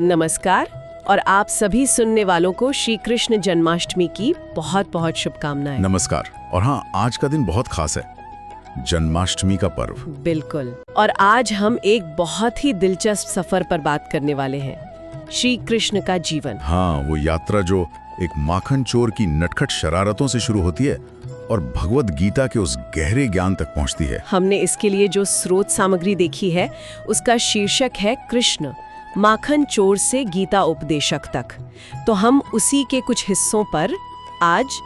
नमस्कार। और आप सभी सुनने वालों को श्री कृष्ण जन्माष्टमी की बहुत बहुत शुभकामनाएं। नमस्कार। और हाँ, आज का दिन बहुत खास है, जन्माष्टमी का पर्व। बिल्कुल। और आज हम एक बहुत ही दिलचस्प सफर पर बात करने वाले हैं, श्री कृष्ण का जीवन। हाँ, वो यात्रा जो एक माखन चोर की नटखट शरारतों से शुरू होती है और भगवत गीता के उस गहरे ज्ञान तक पहुंचती है। हमने इसके लिए जो स्रोत सामग्री देखी है उसका शीर्षक है कृष्ण, माखन चोर से गीता उपदेशक तक। तो हम उसी के कुछ हिस्सों पर आज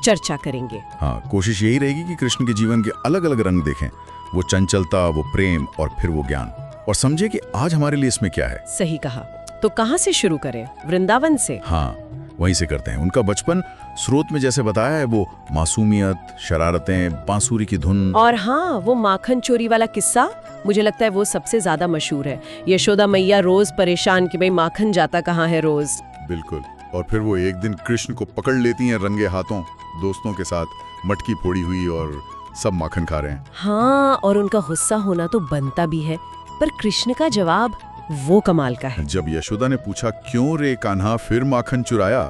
चर्चा करेंगे। हाँ, कोशिश यही रहेगी कि कृष्ण के जीवन के अलग अलग रंग देखें, वो चंचलता, वो प्रेम और फिर वो ज्ञान, और समझे कि आज हमारे लिए इसमें क्या है। सही कहा। तो कहाँ से शुरू करें? वृंदावन से? हाँ, वहीं से करते हैं। उनका बचपन स्रोत में जैसे बताया है, वो मासूमियत, शरारतें, बांसुरी की धुन, और हाँ, वो माखन चोरी वाला किस्सा, मुझे लगता है वो सबसे ज्यादा मशहूर है। यशोदा मैया रोज परेशान कि भाई माखन जाता कहाँ है रोज। बिल्कुल। और फिर वो एक दिन कृष्ण को पकड़ लेती हैं रंगे हाथों, दोस्तों के साथ, मटकी फोड़ी हुई और सब माखन खा रहे हैं। हाँ, और उनका गुस्सा होना तो बनता भी है, पर कृष्ण का जवाब वो कमाल का है। जब यशोदा ने पूछा, क्यों रे कान्हा फिर माखन चुराया,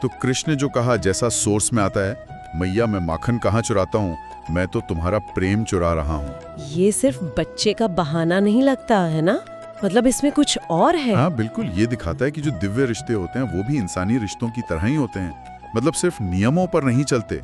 तो कृष्ण ने जो कहा, जैसा सोर्स में आता है, मैया मैं माखन कहाँ चुराता हूँ, मैं तो तुम्हारा प्रेम चुरा रहा हूँ। ये सिर्फ बच्चे का बहाना नहीं लगता है ना, मतलब इसमें कुछ और है। हाँ बिल्कुल, ये दिखाता है कि जो दिव्य रिश्ते होते हैं वो भी इंसानी रिश्तों की तरह ही होते हैं। मतलब सिर्फ नियमों पर नहीं चलते,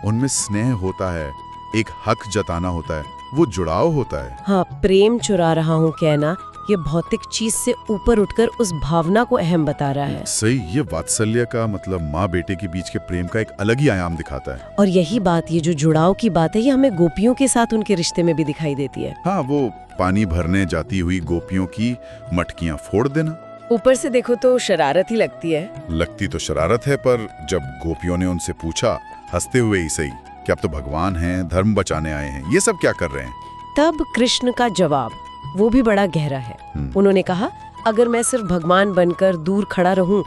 उनमें स्नेह होता है, एक हक जताना होता है, वो जुड़ाव होता है। हाँ, प्रेम चुरा रहा हूँ कहना ये भौतिक चीज से ऊपर उठकर उस भावना को अहम बता रहा है। सही, ये वात्सल्य का मतलब माँ बेटे के बीच के प्रेम का एक अलग ही आयाम दिखाता है। और यही बात, ये जो जुड़ाव की बात है, ये हमें गोपियों के साथ उनके रिश्ते में भी दिखाई देती है। हाँ, वो पानी भरने जाती हुई गोपियों की मटकियां फोड़ देना। ऊपर से देखो तो शरारत ही लगती है। लगती तो शरारत है, पर जब गोपियों ने उनसे पूछा, हंसते हुए ही सही, कि आप तो भगवान हैं, धर्म बचाने आए हैं, ये सब क्या कर रहे हैं, तब कृष्ण का जवाब वो भी बड़ा गहरा है। उन्होंने कहा, अगर मैं सिर्फ भगवान बनकर दूर खड़ा रहूं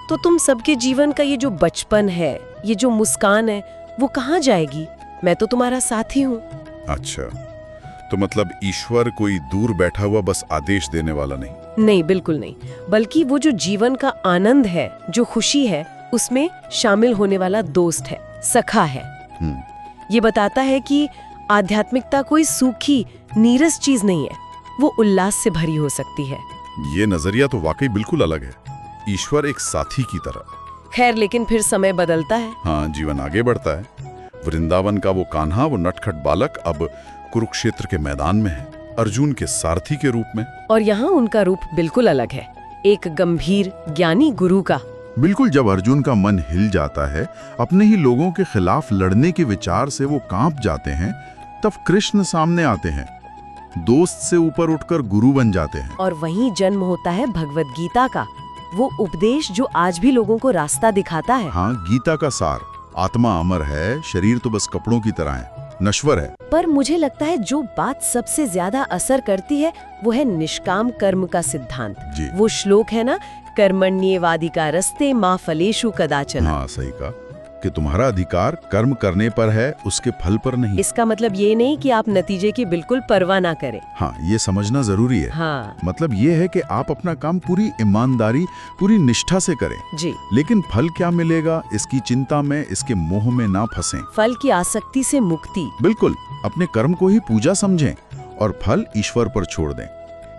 तो तुम सबके जीवन का ये जो बचपन है, ये जो मुस्कान है, वो कहाँ जाएगी? मैं तो तुम्हारा साथी हूँ। अच्छा, तो मतलब ईश्वर कोई दूर बैठा हुआ बस आदेश देने वाला नहीं? नहीं, बिल्कुल नहीं, बल्कि वो जो जीवन का आनंद है, जो खुशी है, उसमें शामिल होने वाला दोस्त है, सखा है। ये बताता है कि आध्यात्मिकता कोई सूखी नीरस चीज नहीं है, वो उल्लास से भरी हो सकती है। ये नजरिया तो वाकई बिल्कुल अलग है, ईश्वर एक साथी की तरह। खैर, लेकिन फिर समय बदलता है। हाँ, जीवन आगे बढ़ता है। वृंदावन का वो कान्हा, वो नटखट बालक, अब कुरुक्षेत्र के मैदान में है, अर्जुन के सारथी के रूप में। और यहाँ उनका रूप बिल्कुल अलग है, एक गंभीर ज्ञानी गुरु का। बिल्कुल, जब अर्जुन का मन हिल जाता है, अपने ही लोगों के खिलाफ लड़ने के विचार से वो कांप जाते हैं, तब कृष्ण सामने आते हैं, दोस्त से ऊपर उठकर गुरु बन जाते हैं। और वहीं जन्म होता है भगवत गीता का, वो उपदेश जो आज भी लोगों को रास्ता दिखाता है। हाँ, गीता का सार, आत्मा अमर है, शरीर तो बस कपड़ों की तरह है, नश्वर है। पर मुझे लगता है जो बात सबसे ज्यादा असर करती है वो है निष्काम कर्म का सिद्धांत। जी। वो श्लोक है ना, कर्मण्येवाधिकार रस्ते मा फलेषु कदाचन। हाँ, सही कहा कि तुम्हारा अधिकार कर्म करने पर है, उसके फल पर नहीं। इसका मतलब ये नहीं कि आप नतीजे की बिल्कुल परवाह ना करें। हाँ, ये समझना जरूरी है। हाँ। मतलब ये है कि आप अपना काम पूरी ईमानदारी, पूरी निष्ठा से करें। जी। लेकिन फल क्या मिलेगा, इसकी चिंता में, इसके मोह में ना फंसें। फल की आसक्ति से मुक्ति। बिल्कुल, अपने कर्म को ही पूजा समझें और फल ईश्वर पर छोड़ दें।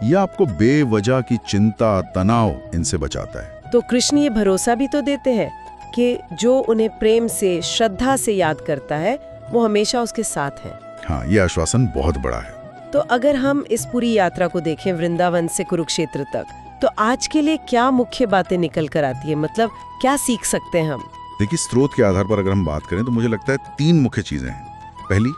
यह आपको बेवजह की चिंता, तनाव, इनसे बचाता है। तो कृष्ण ये भरोसा भी तो देते हैं कि जो उन्हें प्रेम से, श्रद्धा से याद करता है, वो हमेशा उसके साथ है। हाँ, ये आश्वासन बहुत बड़ा है। तो अगर हम इस पूरी यात्रा को देखें, वृंदावन से कुरुक्षेत्र तक, तो आज के लिए क्या मुख्य बातें निकल कर आती है, मतलब क्या सीख सकते हैं हम? देखिए, स्रोत के आधार पर अगर हम बात करें तो मुझे लगता है 3 मुख्य चीजें हैं। पहली,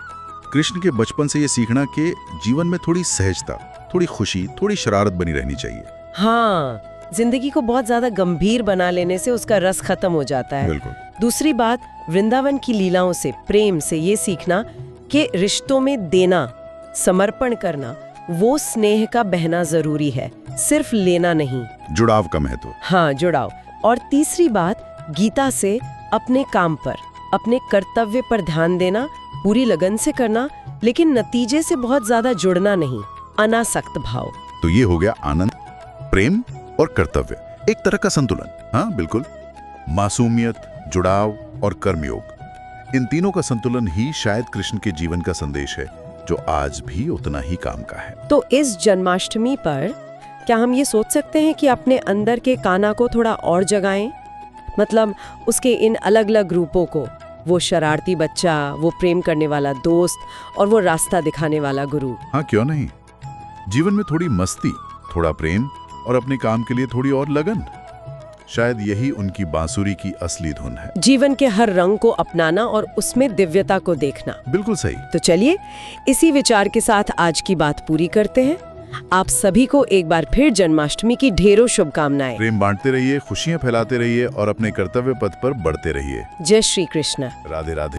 कृष्ण के बचपन से ये सीखना कि जीवन में थोड़ी सहजता, थोड़ी खुशी, थोड़ी शरारत बनी रहनी चाहिए। हाँ, जिंदगी को बहुत ज्यादा गंभीर बना लेने से उसका रस खत्म हो जाता है। बिल्कुल। दूसरी बात, वृंदावन की लीलाओं से, प्रेम से ये सीखना कि रिश्तों में देना, समर्पण करना, वो स्नेह का बहना जरूरी है, सिर्फ लेना नहीं। जुड़ाव का महत्व। हाँ, जुड़ाव। और तीसरी बात, गीता से अपने काम पर, अपने कर्तव्य पर ध्यान देना, पूरी लगन से करना, लेकिन नतीजे से बहुत ज्यादा जुड़ना नहीं, अनासक्त भाव। तो ये हो गया आनंद, प्रेम और कर्तव्य, एक तरह का संतुलन। हाँ बिल्कुल, मासूमियत, जुड़ाव और कर्मयोग, इन तीनों का संतुलन ही शायद कृष्ण के जीवन का संदेश है, जो आज भी उतना ही काम का है। तो इस जन्माष्टमी पर क्या हम ये सोच सकते हैं कि अपने अंदर के कान्हा को थोड़ा और जगाएं? मतलब उसके इन अलग अलग रूपों को, वो शरारती बच्चा, वो प्रेम करने वाला दोस्त और वो रास्ता दिखाने वाला गुरु। हाँ क्यों नहीं, जीवन में थोड़ी मस्ती, थोड़ा प्रेम और अपने काम के लिए थोड़ी और लगन, शायद यही उनकी बांसुरी की असली धुन है। जीवन के हर रंग को अपनाना और उसमें दिव्यता को देखना। बिल्कुल सही। तो चलिए इसी विचार के साथ आज की बात पूरी करते हैं। आप सभी को एक बार फिर जन्माष्टमी की ढेरों शुभकामनाएं। प्रेम बांटते रहिए, खुशियां फैलाते रहिए और अपने कर्तव्य पथ पर बढ़ते रहिए। जय श्री कृष्ण। राधे राधे।